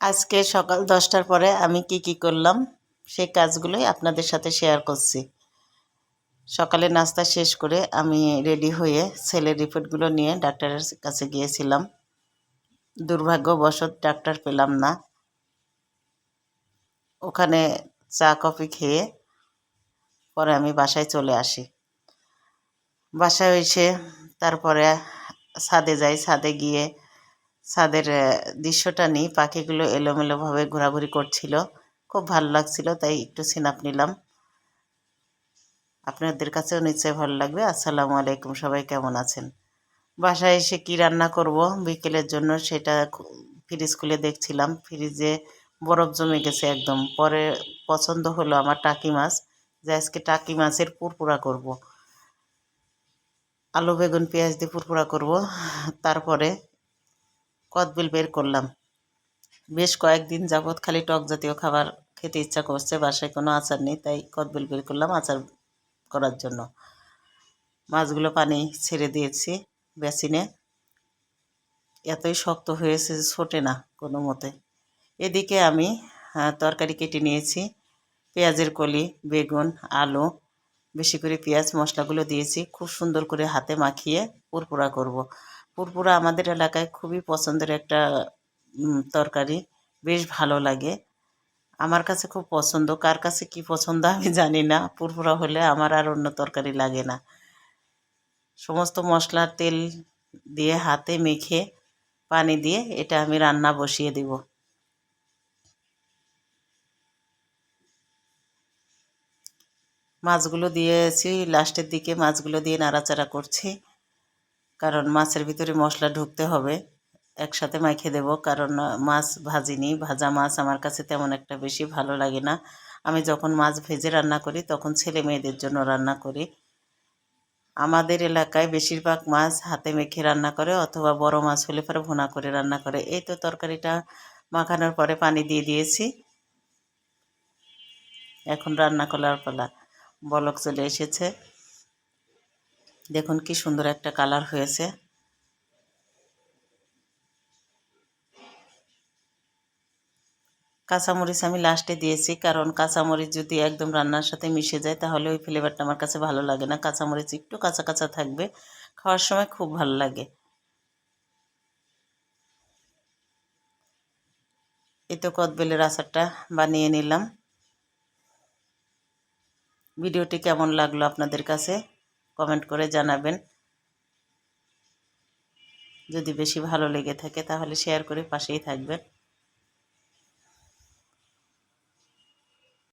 আজকে সকাল 10টার পরে আমি কি করলাম সেই কাজগুলোই আপনাদের সাথে শেয়ার করছি। সকালে নাস্তা শেষ করে আমি রেডি হয়ে ছেলের রিপোর্টগুলো নিয়ে ডাক্তারের কাছে গিয়েছিলাম। দুর্ভাগ্যবশত ডাক্তার পেলাম না। ওখানে চা কফি খেয়ে পরে আমি বাসায় চলে আসি। বাসায় এসে তারপরে ছাদে যাই। ছাদে গিয়ে ছাদের দৃশ্যটা নিই। পাখিগুলো এলোমেলোভাবে ঘোরাঘুরি করছিল, খুব ভালো লাগছিল, তাই একটু সিনাপ নিলাম। আপনাদের কাছেও নিশ্চয়ই ভালো লাগবে। আসসালামু আলাইকুম, সবাই কেমন আছেন? বাসায় এসে কি রান্না করব বিকেলের জন্য সেটা ফ্রিজ খুলে দেখছিলাম। ফ্রিজে বরফ জমে গেছে একদম। পরে পছন্দ হলো আমার টাকি মাছ, যে আজকে টাকি মাছের পুরপুরা করব, আলু বেগুন পেঁয়াজ দিয়ে পুরপুরা করব। তারপরে কদবেল বের করলাম। বেশ কয়েকদিন যাবৎ খালি টক জাতীয় খাবার খেতে ইচ্ছা করছে, বাসায় কোনো আচার নেই, তাই কদবেল বের করলাম আচার করার জন্য। মাছগুলো পানি ছেড়ে দিয়েছি বেসিনে। এতই শক্ত হয়েছে যে ছোটে না কোনো মতে। এদিকে আমি তরকারি কেটে নিয়েছি। পেঁয়াজের কলি, বেগুন, আলু, বেশি করে পেঁয়াজ মশলাগুলো দিয়েছি। খুব সুন্দর করে হাতে মাখিয়ে পুরপুরা করব। পুরপুরা আমাদের এলাকায় খুবই পছন্দের একটা তরকারি, বেশ ভালো লাগে। আমার কাছে খুব পছন্দ, কার কাছে কি পছন্দ আমি জানি না। পুরপুরা হলে আমার আর অন্য তরকারি লাগে না। সমস্ত মশলার তেল দিয়ে হাতে মেখে পানি দিয়ে এটা আমি রান্না বসিয়ে দেব। মাছগুলো দিয়েছি লাস্টের দিকে, মাছগুলো দিয়ে নাড়াচাড়া করছি, কারণ মাছের ভিতরে মশলা ঢুকতে হবে। একসাথে মাখে দেব, কারণ মাছ ভাজিনি। ভাজা মাছ আমার কাছে তেমন একটা বেশি ভালো লাগে না। আমি যখন মাছ ভেজে রান্না করি তখন ছেলে মেয়েদের জন্য রান্না করি। আমাদের এলাকায় বেশিরভাগ মাছ হাতে মেখে রান্না করে, অথবা বড় মাছ হলে পরে ভুনা করে রান্না করে। এই তো তরকারিটা মাখানোর পরে পানি দিয়ে দিয়েছি। এখন রান্না করার পালা। বলক চলে এসেছে, দেখুন কি সুন্দর একটা কালার হয়েছে। কাঁচামরিচ আমি লাস্টে দিয়েছি, কারণ কাঁচামরিচ যদি একদম রান্নার সাথে মিশে যায় তাহলে ওই ফ্লেভারটা আমার কাছে ভালো লাগে না। কাঁচামরিচ একটু কাঁচা কাঁচা থাকবে, খাওয়ার সময় খুব ভালো লাগে। এই তো কদবেলের আচারটা বানিয়ে নিলাম। ভিডিওটি কেমন লাগলো আপনাদের কাছে কমেন্ট করে জানাবেন। যদি বেশি ভালো লেগে থাকে তাহলে শেয়ার করে পাশেই থাকবেন।